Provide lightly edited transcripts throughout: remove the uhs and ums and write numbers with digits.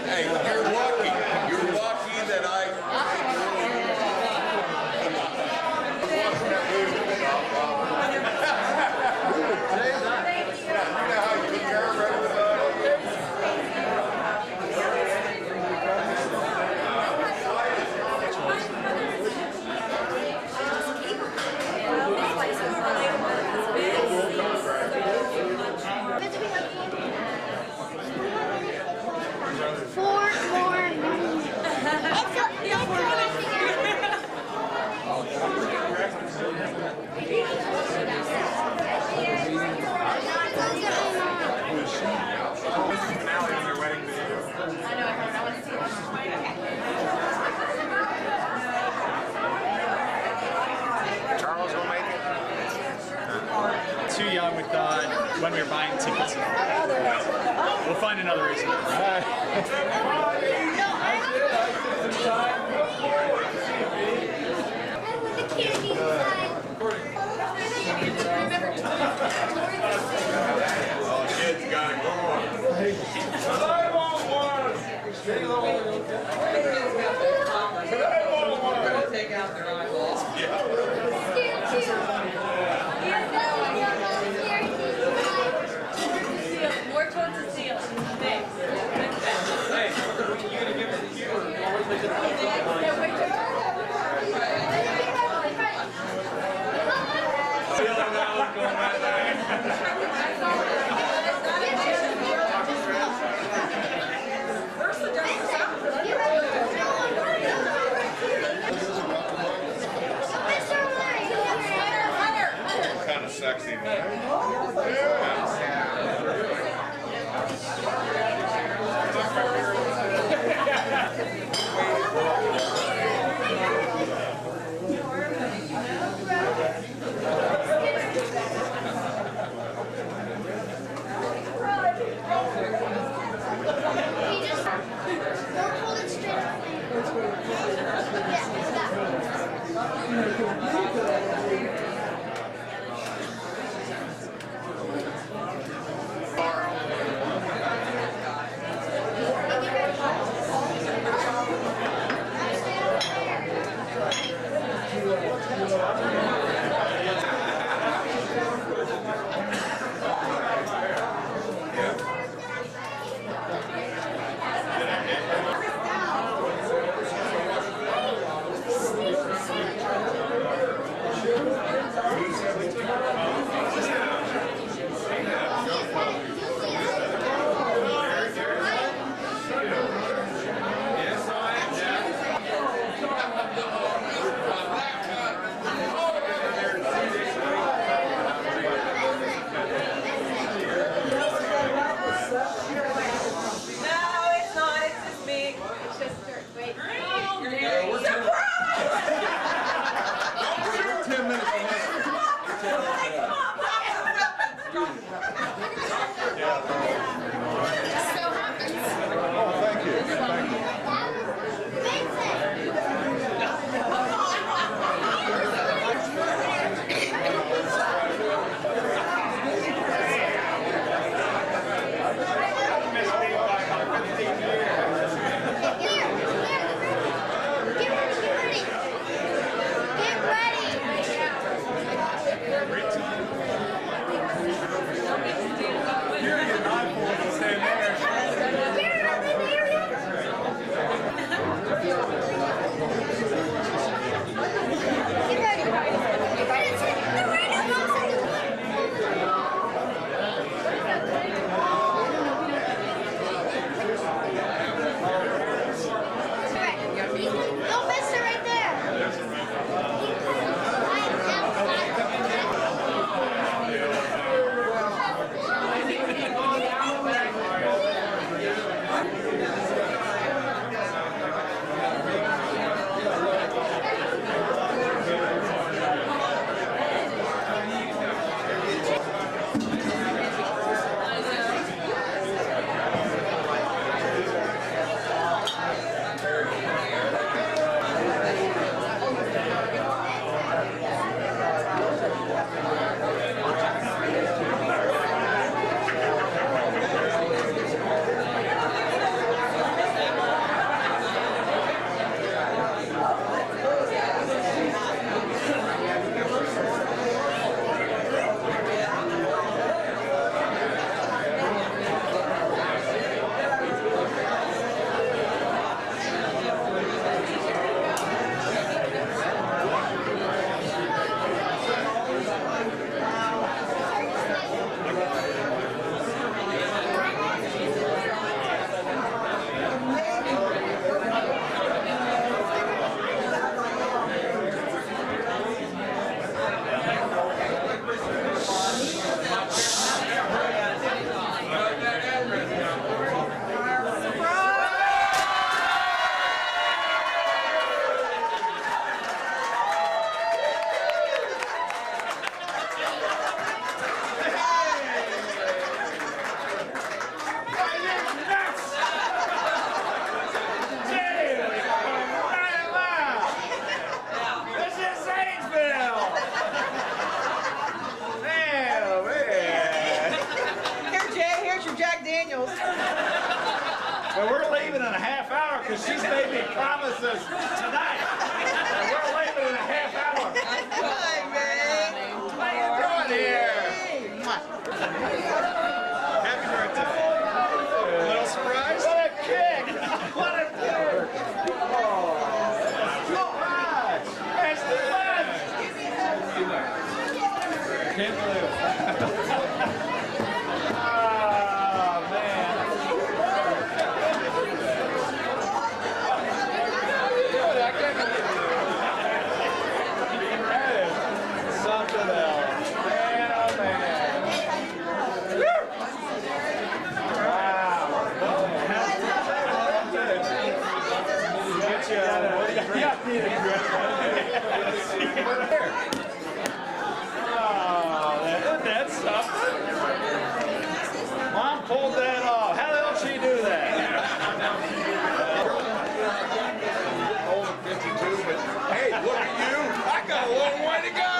Hey, you're lucky. You're lucky that I. Charles will make it. Too young, we thought, when we were buying tickets. We'll find another reason. Oh, shit's gotta go on. I want one. Take out their eyeballs. More towards the seal. Thanks. Hey, you gonna give it to you or always leave it to Kind of sexy, man. half hour because she's made me promises tonight. And we're leaving in a half hour. Hi, man. What are you doing here? Happy birthday. A little surprise? What a kick! What a kick! It's too much! Can't believe it. Oh, man. Dude, I can't believe it. That is something else. Man, oh, man. That's something. Mom pulled that off. How the hell did she do that? Old 52, but hey, look at you. I got a long way to go.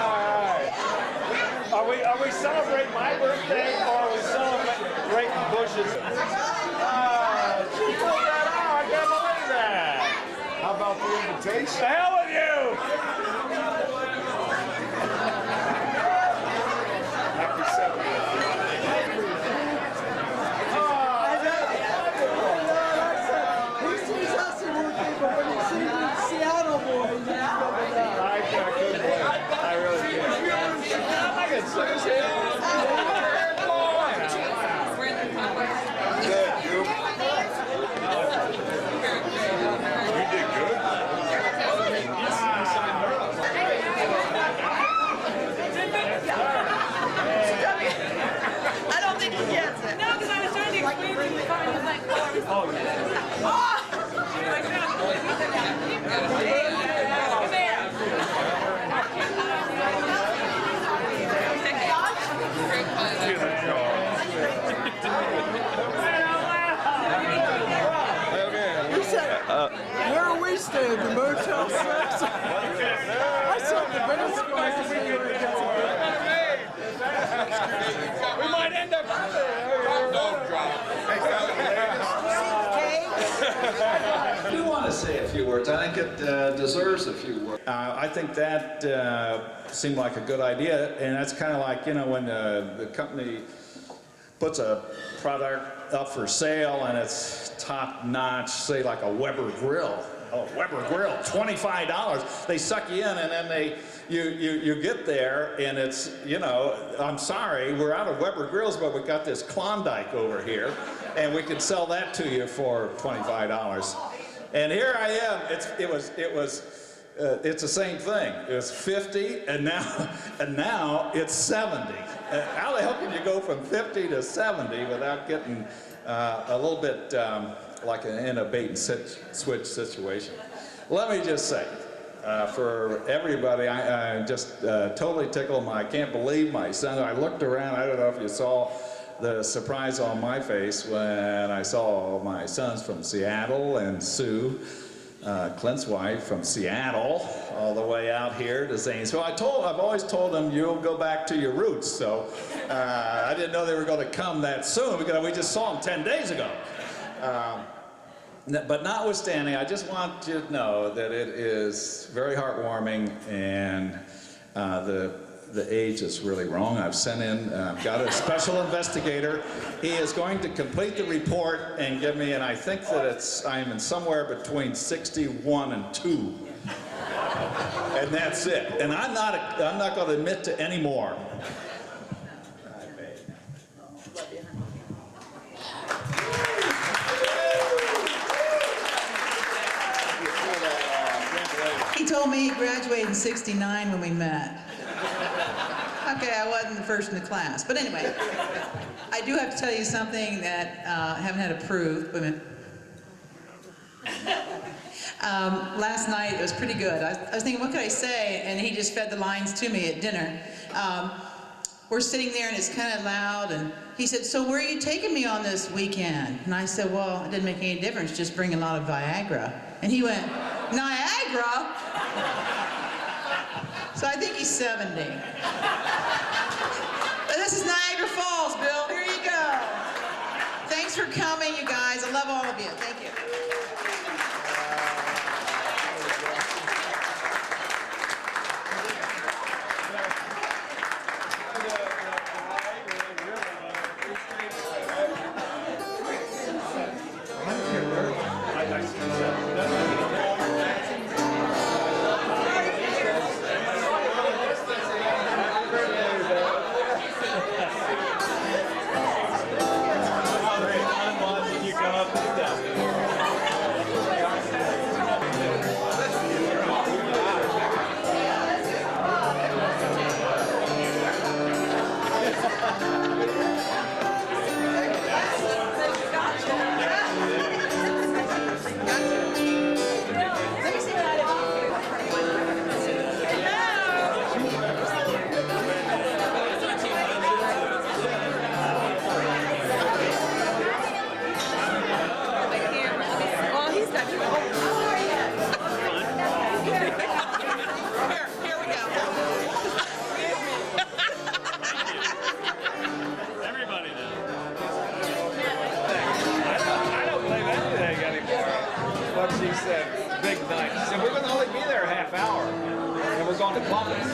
All right. Are we celebrating my birthday or are we celebrating Bush's? She pulled that off. I can't believe that. How about the invitation? The hell with you! Happy 70th. He sees us in one thing, but when he sees the Seattle boys, I couldn't believe it. I really can't. I can see his head. Good, you. You did good. I don't think he gets it. No, because I was trying to explain to him the car was like, oh, like, no, come here. He said, where are we staying? The Motel 6? I saw the Venice We might end up I do want to say a few words. I think it deserves a few words. I think that seemed like a good idea, and that's kind of like, you know, when the company puts a product up for sale and it's top notch, say like a Weber grill. Oh, Weber grill, $25. They suck you in, and then you get there, and it's, you know, I'm sorry, we're out of Weber grills, but we got this Klondike over here, and we can sell that to you for $25. And here I am. It's the same thing. It was 50, and now it's 70. How the hell can you go from 50 to 70 without getting a little bit like in a bait and switch situation? Let me just say, for everybody, I just totally tickled. I can't believe my son. I looked around. I don't know if you saw the surprise on my face when I saw my sons from Seattle and Sue, Clint's wife, from Seattle all the way out here to Zanesville. I've always told them you'll go back to your roots. So I didn't know they were going to come that soon because we just saw them 10 days ago. But notwithstanding, I just want you to know that it is very heartwarming, and the age is really wrong. I've sent in, got a special investigator. He is going to complete the report and give me, and I think that I'm in somewhere between 61 and 2. And that's it. And I'm not going to admit to any more. He told me he graduated in '69 when we met. Okay, I wasn't the first in the class. But anyway, I do have to tell you something that I haven't had approved. Wait a minute. Last night, it was pretty good. I was thinking, what could I say? And he just fed the lines to me at dinner. We're sitting there, and it's kind of loud, and he said, so where are you taking me on this weekend? And I said, well, it didn't make any difference, just bring a lot of Viagra. And he went, Niagara? So I think he's 70. But this is Niagara Falls, Bill. Here you go. Thanks for coming. I love all of you. Thank you. Well, he's not here. Here we go. Everybody does. I don't believe anything anymore. What she said, big night. She said, we're going to only be there a half hour. And we're going to Columbus.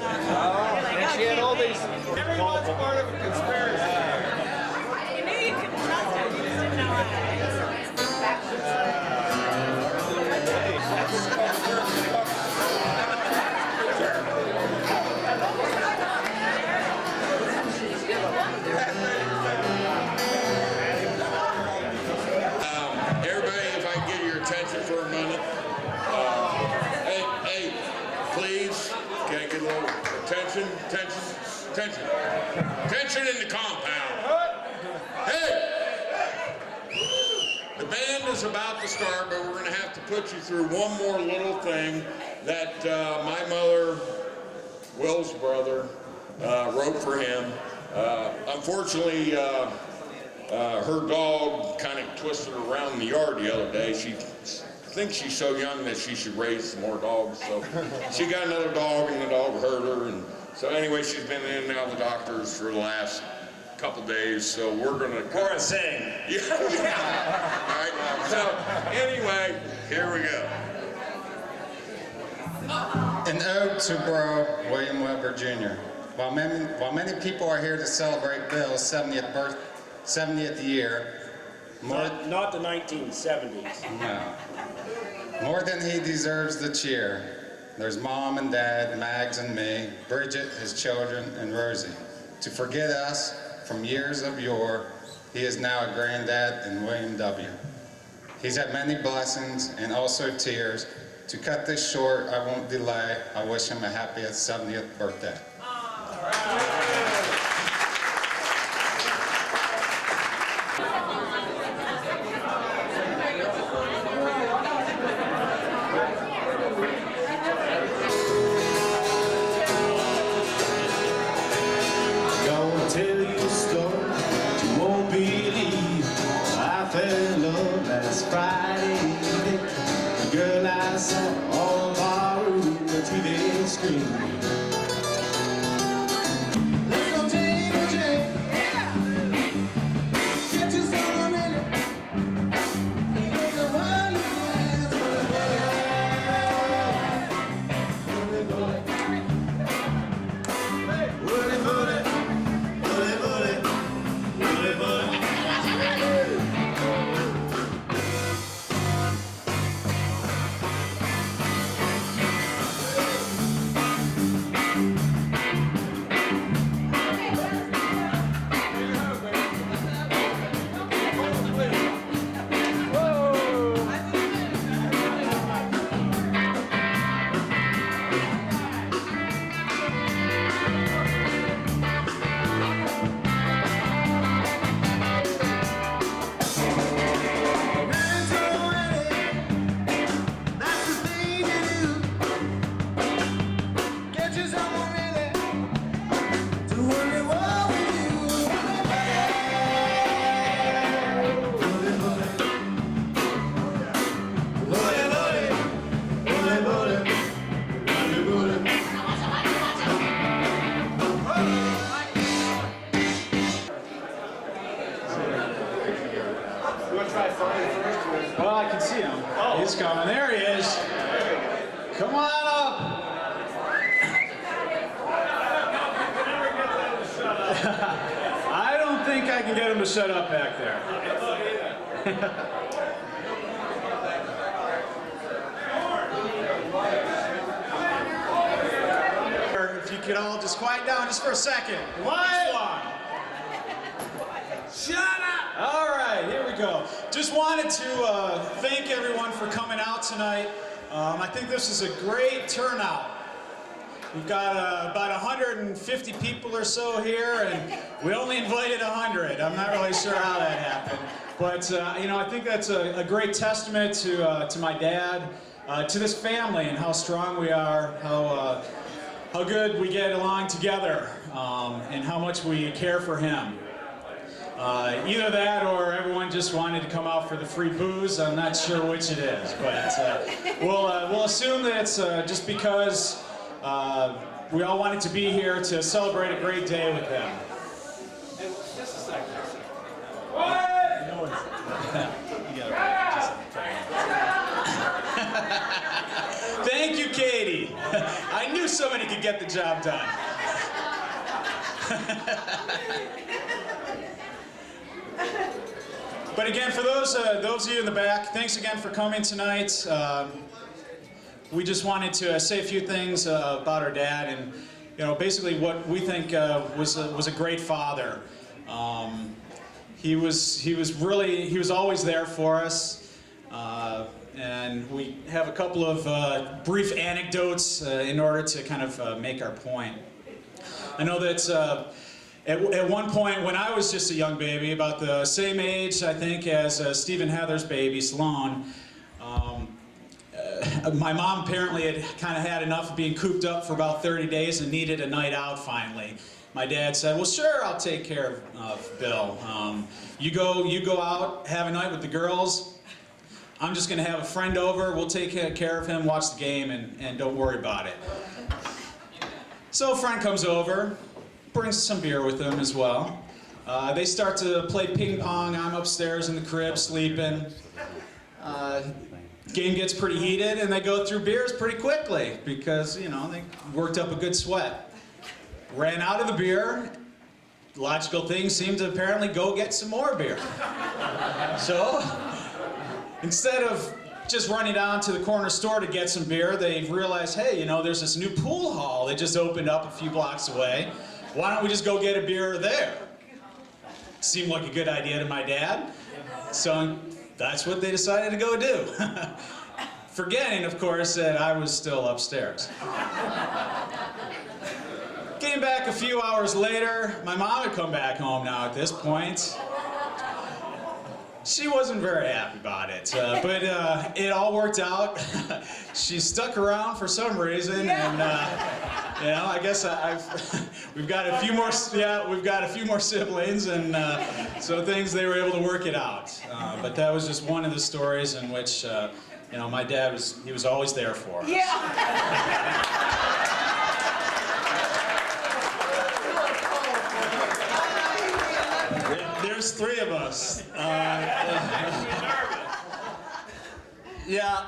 And she had all these, everyone's part of a conspiracy. You knew you couldn't trust him. You just didn't know Everybody, if I can get your attention for a minute. Hey, please, can I get a little attention? Attention in the compound. Hey! The band is about to start, but we're going to have to put you through one more little thing that my mother, Will's brother, wrote for him. Unfortunately, her dog kind of twisted around in the yard the other day. She thinks she's so young that she should raise some more dogs. So she got another dog, and the dog hurt her. And so anyway, she's been in and out of the doctors for the last couple days. So we're gonna Sing. yeah. All right. So anyway, here we go. An ode to Bro William Weber Jr. While many people are here to celebrate Bill's 70th year, Not the 1970s. more than he deserves the cheer. There's Mom and Dad, Mags and me, Bridget, his children, and Rosie. To forget us from years of yore, he is now a granddad in William W. He's had many blessings and also tears. To cut this short, I won't delay. I wish him a happy 70th birthday. Gonna tell you a story you won't believe. I fell in love last Friday evening. The girl I saw on my room, the TV screen. Let's go take a trip. Get you some in it. Make a run, want to try funny first? Or... Well, I can see him. Oh. He's coming. There he is. Come on up. I don't think I can get him to shut up back there. If you could all just quiet down just for a second. Quiet. Shut up! All right, here we go. Just wanted to thank everyone for coming out tonight. I think this is a great turnout. We've got about 150 people or so here, and we only invited 100. I'm not really sure how that happened. But, you know, I think that's a great testament to my dad, to this family, and how strong we are, how good we get along together, and how much we care for him. Either that or everyone just wanted to come out for the free booze. I'm not sure which it is, but we'll assume that it's just because we all wanted to be here to celebrate a great day with him. Just a second. What? Thank you, Katie. I knew somebody could get the job done. But again, for those of you in the back, thanks again for coming tonight. We just wanted to say a few things about our dad, and you know, basically what we think was a great father. He was always there for us, and we have a couple of brief anecdotes in order to kind of make our point. I know that. At one point, when I was just a young baby, about the same age, I think, as Steve and Heather's baby, Sloan, my mom apparently had kind of had enough of being cooped up for about 30 days and needed a night out finally. My dad said, well, sure, I'll take care of Bill. You go out, have a night with the girls. I'm just going to have a friend over. We'll take care of him, watch the game, and don't worry about it. So a friend comes over. Brings some beer with them as well. They start to play ping pong. I'm upstairs in the crib sleeping. Game gets pretty heated, and they go through beers pretty quickly because, you know, they worked up a good sweat. Ran out of the beer. Logical thing seemed to apparently go get some more beer. So instead of just running down to the corner store to get some beer, they realized, hey, you know, there's this new pool hall that just opened up a few blocks away. Why don't we just go get a beer there? Seemed like a good idea to my dad. So that's what they decided to go do. Forgetting, of course, that I was still upstairs. Came back a few hours later. My mom had come back home now at this point. She wasn't very happy about it, but it all worked out. She stuck around for some reason, and you know, I guess we've got a few more. Yeah, we've got a few more siblings, and so they were able to work it out. But that was just one of the stories in which you know, my dad was always there for us. Yeah. There's three of us. Yeah,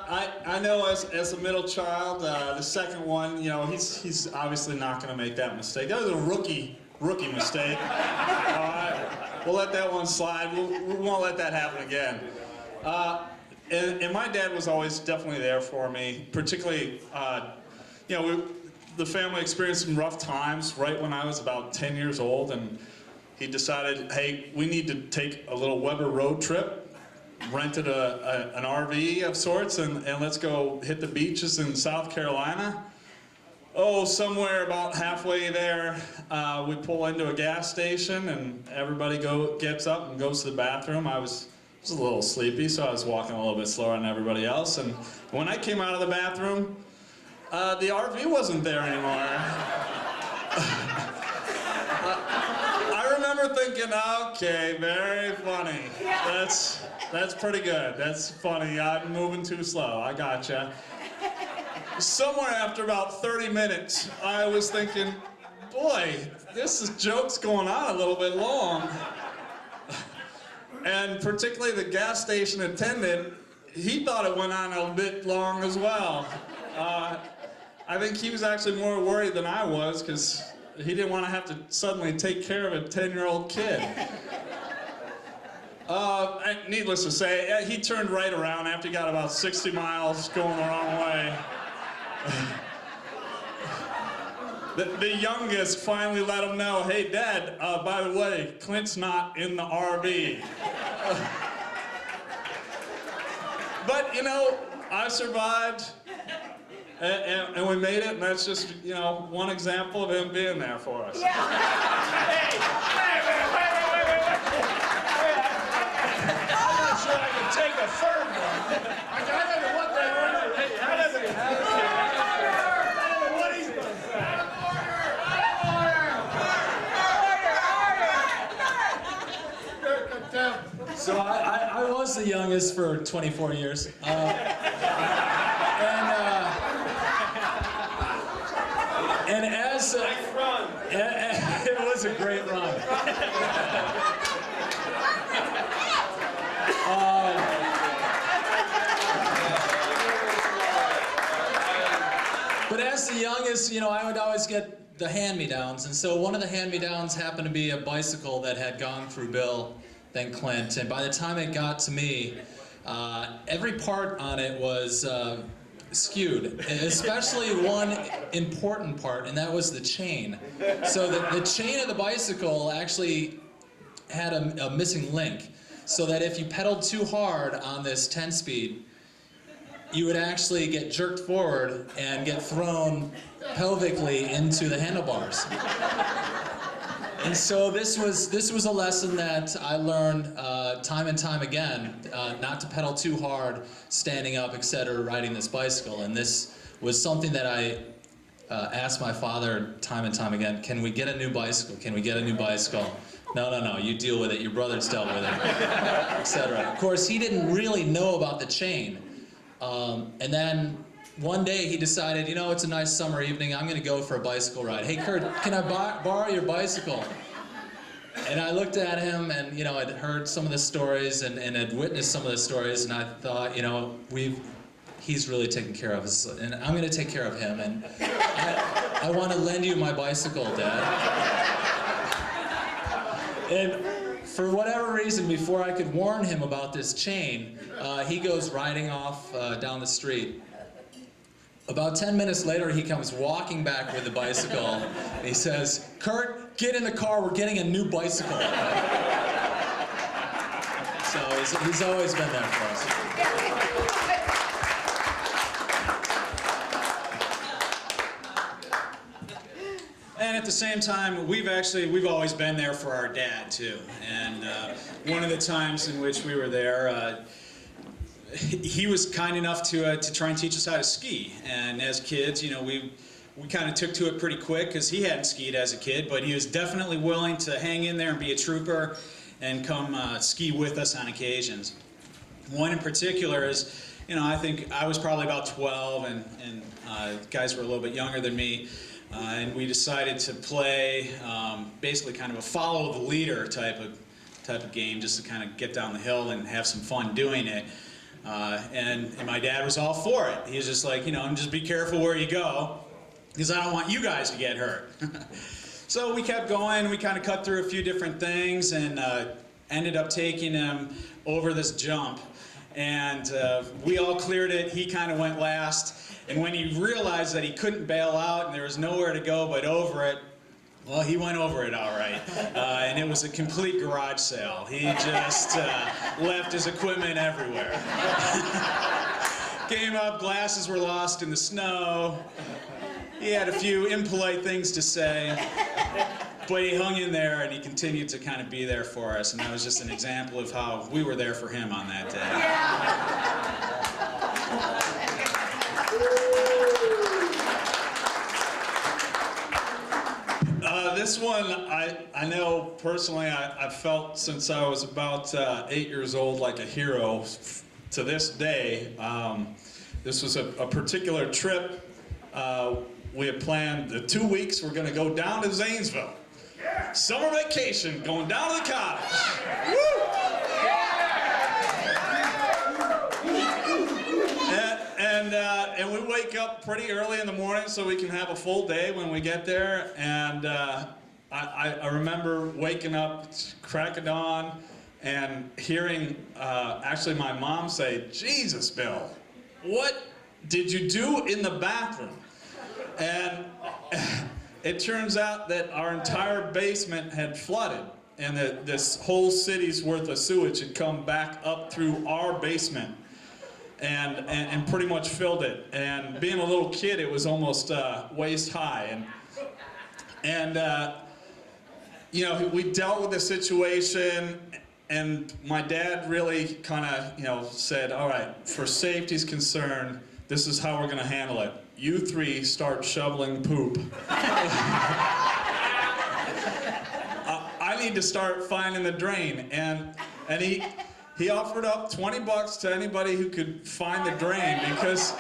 I know as a middle child, the second one, you know, he's obviously not going to make that mistake. That was a rookie mistake. We'll let that one slide. We won't let that happen again. And my dad was always definitely there for me, particularly, you know, the family experienced some rough times right when I was about 10 years old, and he decided, hey, we need to take a little Weber road trip, rented an RV of sorts, and let's go hit the beaches in South Carolina. Oh, somewhere about halfway there, we pull into a gas station, and everybody gets up and goes to the bathroom. I was a little sleepy, so I was walking a little bit slower than everybody else, and when I came out of the bathroom, the RV wasn't there anymore. I remember thinking, okay, very funny. That's pretty good. That's funny. I'm moving too slow. I gotcha. Somewhere after about 30 minutes, I was thinking, boy, joke's going on a little bit long. And particularly the gas station attendant, he thought it went on a bit long as well. I think he was actually more worried than I was because he didn't want to have to suddenly take care of a 10-year-old kid. And needless to say, he turned right around after he got about 60 miles going the wrong way. The youngest finally let him know, hey, Dad, by the way, Clint's not in the RV. But, you know, I survived, and we made it, and that's just, you know, one example of him being there for us. Hey, wait. I'm not sure I can take a third one. I don't know what that was. I don't know what he's going to say. So I was the youngest for 24 years. And as Nice run. it was a great run. But as the youngest, you know, I would always get the hand-me-downs, and so one of the hand-me-downs happened to be a bicycle that had gone through Bill, then Clint, and by the time it got to me, every part on it was skewed, especially one important part, and that was the chain. So the chain of the bicycle actually had a missing link, so that if you pedaled too hard on this 10-speed, you would actually get jerked forward and get thrown pelvically into the handlebars. And so this was a lesson that I learned time and time again, not to pedal too hard, standing up, etc., riding this bicycle. And this was something that I asked my father time and time again, can we get a new bicycle? Can we get a new bicycle? No, you deal with it. Your brother's dealt with it, etc. Of course, he didn't really know about the chain. And then one day he decided, you know, it's a nice summer evening, I'm going to go for a bicycle ride. Hey, Kurt, can I borrow your bicycle? And I looked at him and, you know, I'd heard some of the stories and had witnessed some of the stories, and I thought, you know, he's really taking care of us, and I'm going to take care of him, and I want to lend you my bicycle, Dad. And for whatever reason, before I could warn him about this chain, he goes riding off down the street. About 10 minutes later, he comes walking back with the bicycle, and he says, Kurt, get in the car, we're getting a new bicycle. So he's always been there for us. And at the same time, we've always been there for our dad too. And one of the times in which we were there, he was kind enough to try and teach us how to ski. And as kids, you know, we kind of took to it pretty quick because he hadn't skied as a kid, but he was definitely willing to hang in there and be a trooper and come ski with us on occasions. One in particular is, you know, I think I was probably about 12 and guys were a little bit younger than me. And we decided to play basically kind of a follow the leader type of game, just to kind of get down the hill and have some fun doing it. And my dad was all for it. He was just like, you know, just be careful where you go, because I don't want you guys to get hurt. So we kept going. We kind of cut through a few different things and ended up taking him over this jump. And we all cleared it. He kind of went last. And when he realized that he couldn't bail out and there was nowhere to go but over it, well, he went over it all right. And it was a complete garage sale. He just left his equipment everywhere. Came up, glasses were lost in the snow. He had a few impolite things to say. But he hung in there and he continued to kind of be there for us. And that was just an example of how we were there for him on that day. Yeah. This one, I know personally, I've felt since I was about 8 years old like a hero to this day. This was a particular trip. We had planned the 2 weeks. We're going to go down to Zanesville. Summer vacation, going down to the cottage. Woo! wake up pretty early in the morning so we can have a full day when we get there. And I remember waking up, crack of dawn, and hearing actually my mom say, "Jesus, Bill, what did you do in the bathroom?" And it turns out that our entire basement had flooded, and that this whole city's worth of sewage had come back up through our basement and pretty much filled it. And being a little kid, it was almost waist high. And you know, we dealt with the situation, and my dad really kind of, you know, said, "All right, for safety's concerned, this is how we're going to handle it. You three start shoveling poop. I need to start finding the drain." And he offered up $20 to anybody who could find the drain, because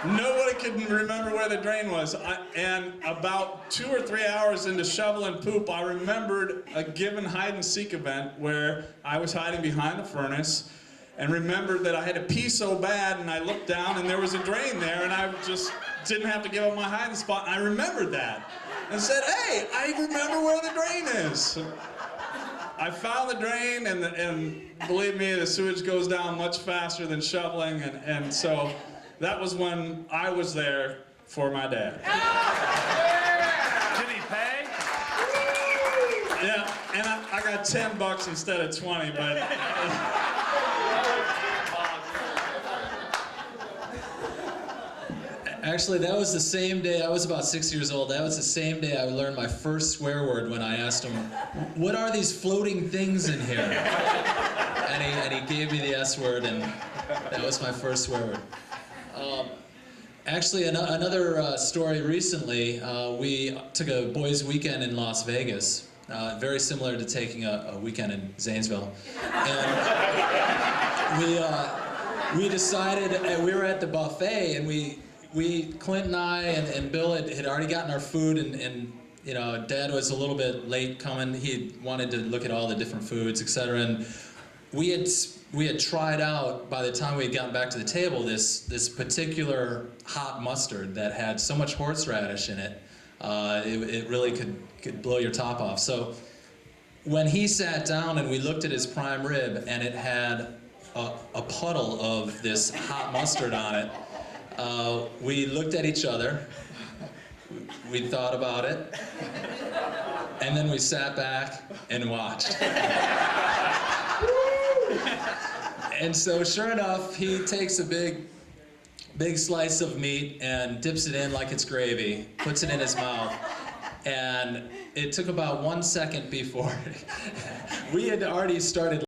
nobody could remember where the drain was. And about 2 or 3 hours into shoveling poop, I remembered a given hide-and-seek event where I was hiding behind the furnace and remembered that I had to pee so bad, and I looked down and there was a drain there, and I just didn't have to give up my hiding spot. And I remembered that and said, "Hey, I remember where the drain is." I found the drain, and believe me, the sewage goes down much faster than shoveling, and so that was when I was there for my dad. Did he pay? Yeah, and I got $10 instead of 20, but. Actually, that was the same day. I was about 6 years old. That was the same day I learned my first swear word when I asked him, "What are these floating things in here?" And he gave me the S word, and that was my first swear word. Actually, another story recently, we took a boys' weekend in Las Vegas, very similar to taking a weekend in Zanesville. And we decided, we were at the buffet, and Clint and I and Bill had already gotten our food, and you know, Dad was a little bit late coming. He wanted to look at all the different foods, etc. And we had tried out, by the time we had gotten back to the table, this particular hot mustard that had so much horseradish in it, it really could blow your top off. So when he sat down and we looked at his prime rib, and it had a puddle of this hot mustard on it, we looked at each other, we thought about it, and then we sat back and watched. And so sure enough, he takes a big slice of meat and dips it in like it's gravy, puts it in his mouth, and it took about 1 second before we had already started